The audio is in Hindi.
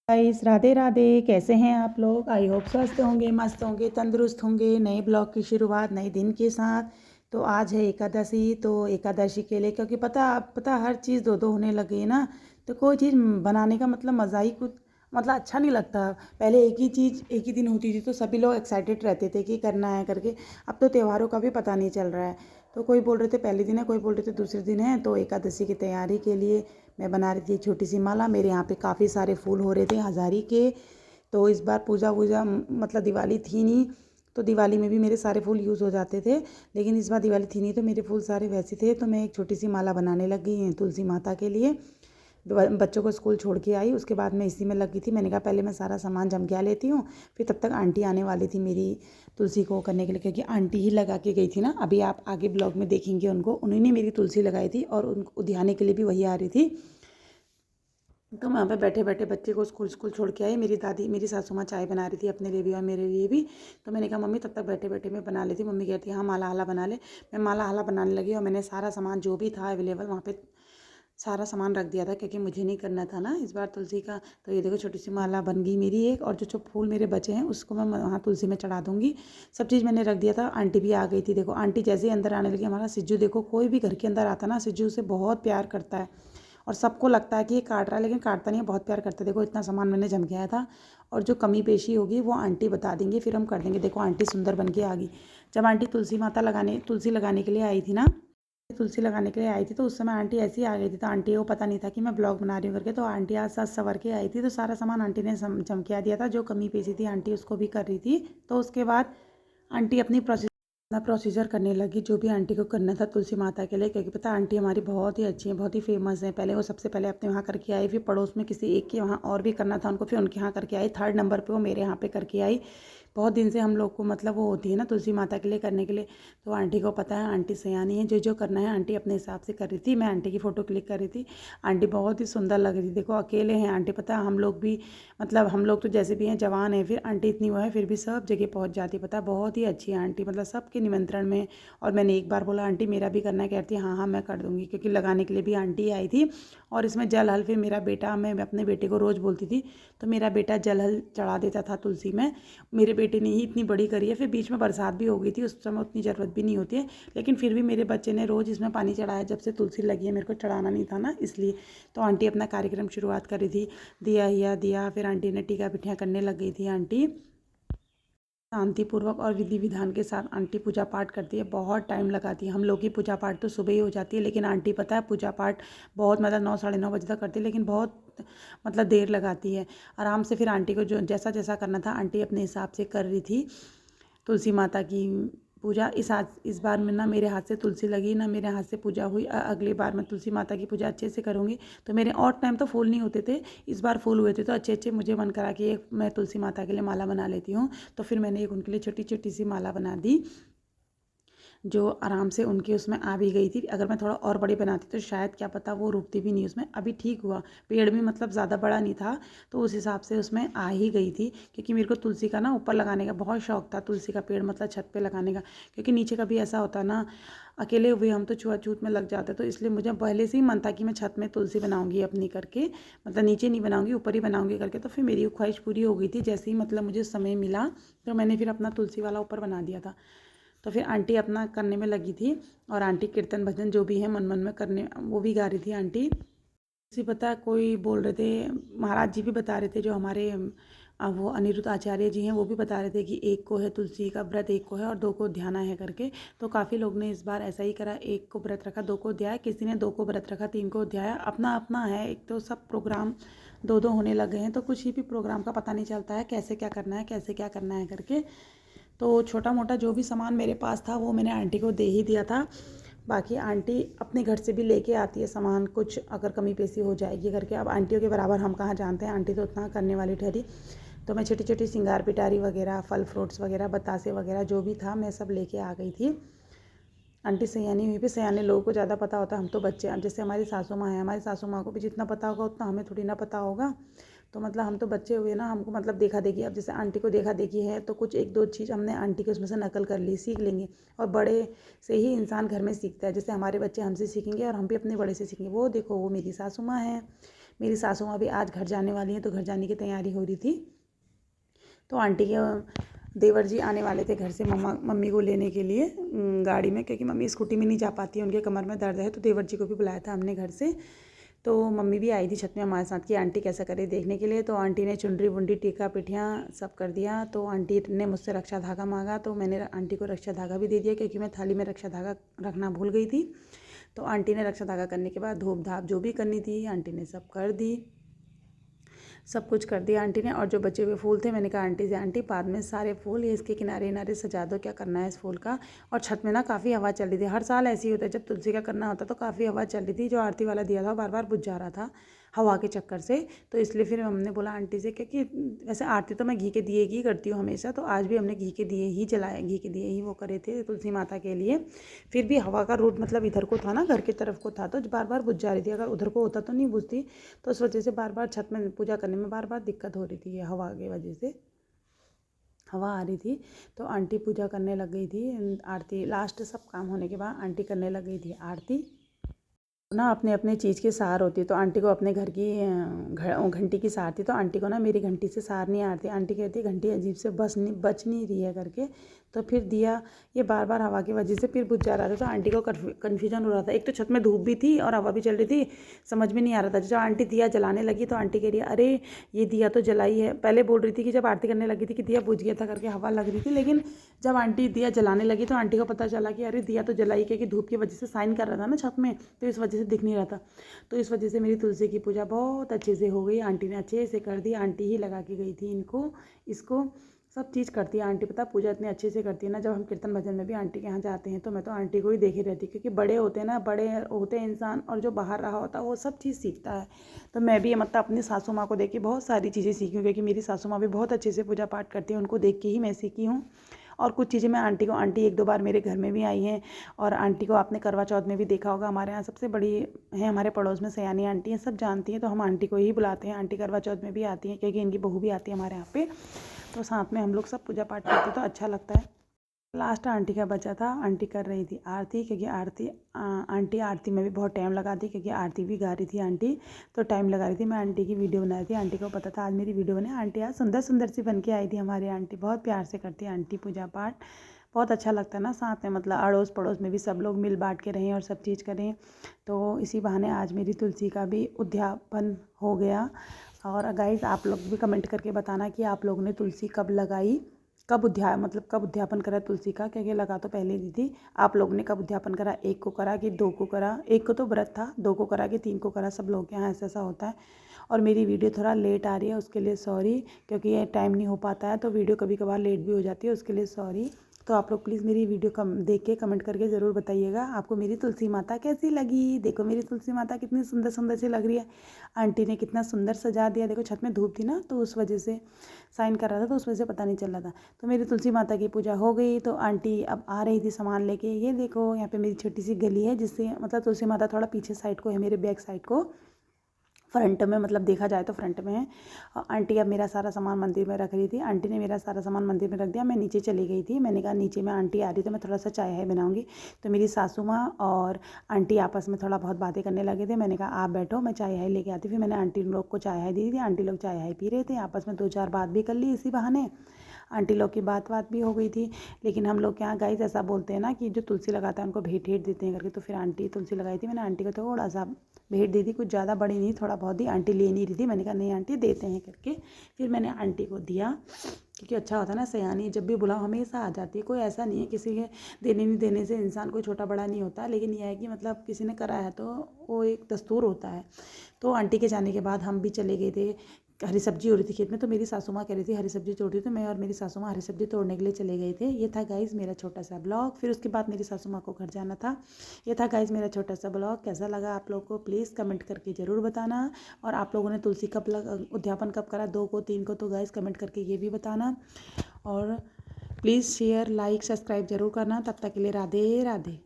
गाइस, राधे राधे। कैसे हैं आप लोग? आई होप स्वस्थ होंगे, मस्त होंगे, तंदुरुस्त होंगे। नए ब्लॉग की शुरुआत नए दिन के साथ। तो आज है एकादशी। तो एकादशी के लिए, क्योंकि पता हर चीज़ दो दो होने लगी है ना। तो कोई चीज़ बनाने का मतलब मज़ा ही कुछ मतलब अच्छा नहीं लगता। पहले एक ही चीज़ एक ही दिन होती थी तो सभी लोग एक्साइटेड रहते थे कि करना है करके। अब तो त्योहारों का भी पता नहीं चल रहा है। तो कोई बोल रहे थे पहले दिन है, कोई बोल रहे थे दूसरे दिन है। तो एकादशी की तैयारी के लिए मैं बना रही थी छोटी सी माला। मेरे यहाँ पे काफ़ी सारे फूल हो रहे थे हज़ारी के। तो इस बार पूजा वूजा मतलब दिवाली थी नहीं। तो दिवाली में भी मेरे सारे फूल यूज़ हो जाते थे। लेकिन इस बार दिवाली थी नहीं तो मेरे फूल सारे वैसे थे। तो मैं एक छोटी सी माला बनाने लगी तुलसी माता के लिए। बच्चों को स्कूल छोड़ के आई, उसके बाद मैं इसी में लगी थी। मैंने कहा पहले मैं सारा सामान जम लेती हूँ, फिर तब तक आंटी आने वाली थी मेरी तुलसी को करने के लिए, क्योंकि आंटी ही लगा के गई थी ना। अभी आप आगे ब्लॉग में देखेंगे उनको, उन्होंने मेरी तुलसी लगाई थी और उनको उधियाने के लिए भी वही आ रही थी। तो वहाँ पे बैठे बैठे बच्चे को स्कूल स्कूल छोड़ के आई। मेरी सासू माँ चाय बना रही थी अपने लिए भी और मेरे लिए भी। तो मैंने कहा मम्मी तब तक बैठे बैठे मैं बना लेती। मम्मी कहती है हाँ माला हला बना ले। मैं माला हला बनाने लगी और मैंने सारा सामान जो भी था अवेलेबल वहाँ पे सारा सामान रख दिया था, क्योंकि मुझे नहीं करना था ना इस बार तुलसी का। तो ये देखो छोटी सी माला बन गई मेरी एक, और जो जो फूल मेरे बचे हैं उसको मैं वहाँ तुलसी में चढ़ा दूँगी। सब चीज़ मैंने रख दिया था। आंटी भी आ गई थी। देखो आंटी जैसे ही अंदर आने लगी, हमारा सिज्जू देखो, कोई भी घर के अंदर आता ना सिज्जू उसे बहुत प्यार करता है। और सबको लगता है कि ये काट रहा है, लेकिन काटता नहीं है, बहुत प्यार करता है। देखो इतना सामान मैंने जम गया था। और जो कमी पेशी होगी वो आंटी बता देंगी, फिर हम कर देंगे। देखो आंटी सुंदर बन के आ गई। जब आंटी तुलसी लगाने के लिए आई थी ना, तुलसी लगाने के लिए आई थी, तो उस समय आंटी ऐसी आ गई थी। तो आंटी को पता नहीं था कि मैं ब्लॉग बना रही हूँ करके। तो आंटी आज साज सवर के आई थी, तो सारा सामान आंटी ने चमकिया दिया था। जो कमी पेशी थी आंटी उसको भी कर रही थी। तो उसके बाद आंटी अपना प्रोसीजर करने लगी, जो भी आंटी को करना था तुलसी माता के लिए। क्योंकि पता आंटी हमारी बहुत ही अच्छी है, बहुत ही फेमस है। पहले वो सबसे पहले अपने वहाँ करके आई, फिर पड़ोस में किसी एक के वहाँ और भी करना था उनको, फिर उनके यहाँ करके आई। थर्ड नंबर पे वो मेरे यहाँ पे करके आई। बहुत दिन से हम लोग को मतलब वो होती है ना तुलसी माता के लिए करने के लिए। तो आंटी को पता है, आंटी सयानी है, जो जो करना है आंटी अपने हिसाब से कर रही थी। मैं आंटी की फ़ोटो क्लिक कर रही थी। आंटी बहुत ही सुंदर लग रही थी। देखो अकेले हैं आंटी, पता है हम लोग भी मतलब हम लोग तो जैसे भी हैं जवान है, फिर आंटी इतनी वो है फिर भी सब जगह पहुंच जाती। पता है बहुत ही अच्छी है आंटी, मतलब सबके निमंत्रण में। और मैंने एक बार बोला आंटी मेरा भी करना है, कहती हाँ हाँ मैं कर दूँगी, क्योंकि लगाने के लिए भी आंटी आई थी। और इसमें जल हल फिर मेरा बेटा, मैं अपने बेटे को रोज़ बोलती थी, तो मेरा बेटा जल हल चढ़ा देता था तुलसी में। मेरे बेटे ने ही इतनी बड़ी करी है। फिर बीच में बरसात भी हो गई थी, उस समय उतनी ज़रूरत भी नहीं होती है, लेकिन फिर भी मेरे बच्चे ने रोज़ इसमें पानी चढ़ाया। जब से तुलसी लगी है मेरे को चढ़ाना नहीं था ना, इसलिए। तो आंटी अपना कार्यक्रम शुरुआत कर रही थी। दिया फिर आंटी ने टीका पिठियाँ करने लग गई थी। आंटी शांतिपूर्वक और विधि विधान के साथ आंटी पूजा पाठ करती है। बहुत टाइम लगाती है। हम लोग की पूजा पाठ तो सुबह ही हो जाती है, लेकिन आंटी पता है पूजा पाठ बहुत मतलब 9 साढ़े 9 बजे तक करती है, लेकिन बहुत मतलब देर लगाती है। आराम से फिर आंटी को जो जैसा जैसा करना था आंटी अपने हिसाब से कर रही थी तुलसी माता की पूजा। इस बार में ना मेरे हाथ से तुलसी लगी, ना मेरे हाथ से पूजा हुई। अगली बार मैं तुलसी माता की पूजा अच्छे से करूँगी। तो मेरे और टाइम तो फूल नहीं होते थे, इस बार फूल हुए थे। तो अच्छे अच्छे मुझे मन करा कि एक मैं तुलसी माता के लिए माला बना लेती हूँ। तो फिर मैंने एक उनके लिए छोटी छोटी सी माला बना दी, जो आराम से उनके उसमें आ भी गई थी। अगर मैं थोड़ा और बड़ी बनाती तो शायद क्या पता वो रुकती भी नहीं उसमें। अभी ठीक हुआ, पेड़ भी मतलब ज़्यादा बड़ा नहीं था, तो उस हिसाब से उसमें आ ही गई थी। क्योंकि मेरे को तुलसी का ना ऊपर लगाने का बहुत शौक था, तुलसी का पेड़ मतलब छत पे लगाने का। क्योंकि नीचे कभी ऐसा होता ना, अकेले हुए हम तो छुआछूत में लग जाते। तो इसलिए मुझे पहले से ही मन था कि मैं छत में तुलसी बनाऊंगी अपनी करके, मतलब नीचे नहीं बनाऊंगी ऊपर ही बनाऊंगी करके। तो फिर मेरी ख्वाहिश पूरी हो गई थी। जैसे ही मतलब मुझे समय मिला तो मैंने फिर अपना तुलसी वाला ऊपर बना दिया था। तो फिर आंटी अपना करने में लगी थी। और आंटी कीर्तन भजन जो भी है मन मन में करने वो भी गा रही थी आंटी। उसी पता कोई बोल रहे थे, महाराज जी भी बता रहे थे, जो हमारे वो अनिरुद्ध आचार्य जी हैं, वो भी बता रहे थे कि एक को है तुलसी का व्रत, एक को है और दो को ध्याना है करके। तो काफ़ी लोग ने इस बार ऐसा ही करा, एक को व्रत रखा, दो को ध्याया, किसी ने दो को व्रत रखा, तीन को ध्याया। अपना अपना है। एक तो सब प्रोग्राम दो दो होने लगे हैं, तो कुछ ही भी प्रोग्राम का पता नहीं चलता है कैसे क्या करना है, कैसे क्या करना है करके। तो छोटा मोटा जो भी सामान मेरे पास था वो मैंने आंटी को दे ही दिया था। बाकी आंटी अपने घर से भी लेके आती है सामान, कुछ अगर कमी पेशी हो जाएगी करके। अब आंटियों के बराबर हम कहाँ जानते हैं, आंटी तो उतना करने वाली ठहरी। तो मैं छोटी छोटी सिंगार पिटारी वगैरह, फल फ्रूट्स वगैरह, बतासे वगैरह जो भी था मैं सब लेके आ गई थी। आंटी सयानी हुई भी, सयाने लोगों को ज़्यादा पता होता है, हम तो बच्चे। अब जैसे हमारी सासू माँ है, हमारी सासू माँ को भी जितना पता होगा उतना हमें थोड़ी ना पता होगा। तो मतलब हम तो बच्चे हुए ना, हमको मतलब देखा देखी। अब जैसे आंटी को देखा देखी है तो कुछ एक दो चीज़ हमने आंटी के उसमें से नकल कर ली, सीख लेंगे। और बड़े से ही इंसान घर में सीखता है। जैसे हमारे बच्चे हमसे सीखेंगे और हम भी अपने बड़े से सीखेंगे। वो देखो वो मेरी सासू माँ है, मेरी सासू माँ भी आज घर जाने वाली हैं, तो घर जाने की तैयारी हो रही थी। तो आंटी के देवर जी आने वाले थे घर से मम्मी को लेने के लिए गाड़ी में, क्योंकि मम्मी स्कूटी में नहीं जा पाती है, उनके कमर में दर्द है। तो देवर जी को भी बुलाया था हमने घर से। तो मम्मी भी आई थी छत में हमारे साथ कि आंटी कैसा करे देखने के लिए। तो आंटी ने चुनरी वुंडी टीका पिठियाँ सब कर दिया। तो आंटी ने मुझसे रक्षा धागा मांगा, तो मैंने आंटी को रक्षा धागा भी दे दिया, क्योंकि मैं थाली में रक्षा धागा रखना भूल गई थी। तो आंटी ने रक्षा धागा करने के बाद धूप धाप जो भी करनी थी आंटी ने सब कर दी, सब कुछ कर दिया आंटी ने। और जो बचे हुए फूल थे मैंने कहा आंटी से, आंटी बाद में सारे फूल ये इसके किनारे किनारे सजा दो, क्या करना है इस फूल का। और छत में ना काफ़ी हवा चल रही थी, हर साल ऐसे ही होता है, जब तुलसी का करना होता तो काफ़ी हवा चल रही थी। जो आरती वाला दिया था बार बार बुझ जा रहा था हवा के चक्कर से। तो इसलिए फिर हमने बोला आंटी से, क्योंकि वैसे आरती तो मैं घी के दिए की करती हूँ हमेशा, तो आज भी हमने घी के दिए ही जलाए, घी के दिए ही वो करे थे तुलसी माता के लिए। फिर भी हवा का रूट मतलब इधर को था ना, घर की तरफ को था, तो बार बार बुझ जा रही थी। अगर उधर को होता तो नहीं बुझती। तो उस वजह से बार बार छत में पूजा करने में बार बार दिक्कत हो रही थी, ये हवा की वजह से हवा आ रही थी। तो आंटी पूजा करने लग गई थी, आरती लास्ट सब काम होने के बाद आंटी करने लग गई थी आरती ना। अपने अपने चीज़ की सार होती है, तो आंटी को अपने घर की घंटी की सार थी, तो आंटी को ना मेरी घंटी से सार नहीं आती। आंटी कहती है घंटी अजीब से बच नहीं रही है करके। तो फिर दिया ये बार बार हवा की वजह से फिर बुझ जा रहा था। तो आंटी को कन्फ्यूजन हो रहा था, एक तो छत में धूप भी थी और हवा भी चल रही थी, समझ में नहीं आ रहा था। जब आंटी दिया जलाने लगी तो आंटी कह रही है अरे ये दिया तो जलाई है। पहले बोल रही थी कि जब आरती करने लगी थी कि दिया बुझ गया था करके हवा लग रही थी, लेकिन जब आंटी दिया जलाने लगी तो आंटी को पता चला कि अरे दिया तो जलाई, क्योंकि धूप की वजह से साइन कर रहा था ना छत में, तो इस वजह से दिख नहीं रहा था। तो इस वजह से मेरी तुलसी की पूजा बहुत अच्छे से हो गई, आंटी ने अच्छे से कर दी। आंटी ही लगा के गई थी इसको सब चीज़ करती है आंटी। पता पूजा इतनी अच्छे से करती है ना, जब हम कीर्तन भजन में भी आंटी के यहाँ जाते हैं तो मैं तो आंटी को ही देखे रहती, क्योंकि बड़े होते हैं ना, बड़े होते हैं इंसान, और जो बाहर रहा होता है वो सब चीज़ सीखता है। तो मैं भी मतलब अपनी सासू माँ को देख के बहुत सारी चीज़ें सीखी हूँ, क्योंकि मेरी सासू माँ भी बहुत अच्छे से पूजा पाठ करती है, उनको देख के ही मैं सीखी हूँ। और कुछ चीज़ें मैं आंटी एक दो बार मेरे घर में भी आई हैं, और आंटी को आपने करवा चौथ में भी देखा होगा। हमारे यहाँ सबसे बड़ी है, हमारे पड़ोस में सयानी आंटी हैं, सब जानती हैं, तो हम आंटी को ही बुलाते हैं। आंटी करवा चौथ में भी आती हैं, क्योंकि इनकी बहू भी आती है हमारे यहाँ पे, तो साथ में हम लोग सब पूजा पाठ करते हैं, तो अच्छा लगता है। लास्ट आंटी का बचा था, आंटी कर रही थी आरती, क्योंकि आंटी आरती में भी बहुत टाइम लगा थी, क्योंकि आरती भी गा रही थी आंटी, तो टाइम लगा रही थी। मैं आंटी की वीडियो बना रही थी, आंटी को पता था आज मेरी वीडियो बने। आंटी आज सुंदर सुंदर सी बन के आई थी हमारी आंटी, बहुत प्यार से करती है आंटी पूजा पाठ, बहुत अच्छा लगता है ना। साथ में मतलब अड़ोस पड़ोस में भी सब लोग मिल बांट के रहें और सब चीज़ करें, तो इसी बहाने आज मेरी तुलसी का भी उद्यापन हो गया। और गाइस आप लोग भी कमेंट करके बताना कि आप लोगों ने तुलसी कब लगाई, कब उद्यापन करा तुलसी का, क्योंकि लगा तो पहले दी थी। आप लोगों ने कब उद्यापन करा, 1 को करा कि 2 को करा, 1 को तो व्रत था, 2 को करा कि 3 को करा, सब लोग के यहाँ ऐसा होता है। और मेरी वीडियो थोड़ा लेट आ रही है, उसके लिए सॉरी, क्योंकि ये टाइम नहीं हो पाता है, तो वीडियो कभी कभार लेट भी हो जाती है, उसके लिए सॉरी। तो आप लोग प्लीज़ मेरी वीडियो देख के कमेंट करके ज़रूर बताइएगा आपको मेरी तुलसी माता कैसी लगी। देखो मेरी तुलसी माता कितनी सुंदर सुंदर सी लग रही है, आंटी ने कितना सुंदर सजा दिया। देखो छत में धूप थी ना, तो उस वजह से साइन कर रहा था, तो उस वजह से पता नहीं चल रहा था। तो मेरी तुलसी माता की पूजा हो गई, तो आंटी अब आ रही थी सामान लेके। ये देखो यहाँ पे मेरी छोटी सी गली है, जिससे मतलब तुलसी माता थोड़ा पीछे साइड को है, मेरे बैक साइड को, फ्रंट में मतलब देखा जाए तो फ्रंट में है। आंटी अब मेरा सारा सामान मंदिर में रख रही थी, आंटी ने मेरा सारा सामान मंदिर में रख दिया। मैं नीचे चली गई थी, मैंने कहा नीचे में आंटी आ रही तो मैं थोड़ा सा चाय है बनाऊंगी। तो मेरी सासू माँ और आंटी आपस में थोड़ा बहुत बातें करने लगे थे। मैंने कहा आप बैठो, मैं चाय है लेके आती। फिर मैंने आंटी लोग को चाय है दी थी, आंटी लोग चाय है पी रहे थे, आपस में 2-4 बात भी कर ली इसी बहाने, आंटी लोग की बात भी हो गई थी। लेकिन हम लोग क्या गाइस ऐसा बोलते हैं ना कि जो तुलसी लगाता है उनको भेंट देते हैं करके, तो फिर आंटी तुलसी लगाई थी, मैंने आंटी को थोड़ा सा भेंट दी थी, कुछ ज़्यादा बड़ी नहीं, थोड़ा बहुत ही। आंटी ले नहीं रही थी, मैंने कहा नहीं आंटी देते हैं करके, फिर मैंने आंटी को दिया, क्योंकि अच्छा होता है ना, सयानी जब भी बुलाओ हमेशा आ जाती है। कोई ऐसा नहीं है किसी के देने नहीं देने से इंसान कोई छोटा बड़ा नहीं होता, लेकिन यह है कि मतलब किसी ने करा है तो वो एक दस्तूर होता है। तो आंटी के जाने के बाद हम भी चले गए थे, हरी सब्जी हो रही थी खेत में, तो मेरी सासू माँ कह रही थी हरी सब्जी तोड़ रही, तो मैं और मेरी सासू माँ हरी सब्जी तोड़ने के लिए चले गए थे। ये था गाइस मेरा छोटा सा ब्लॉग। फिर उसके बाद मेरी सासू माँ को घर जाना था। ये था गाइस मेरा छोटा सा ब्लॉग। कैसा लगा आप लोगों को प्लीज़ कमेंट करके ज़रूर बताना। और आप लोगों ने तुलसी उद्यापन कब करा, 2 को 3 को, तो गाइस कमेंट करके ये भी बताना। और प्लीज़ शेयर लाइक सब्सक्राइब ज़रूर करना। तब तक के लिए राधे राधे।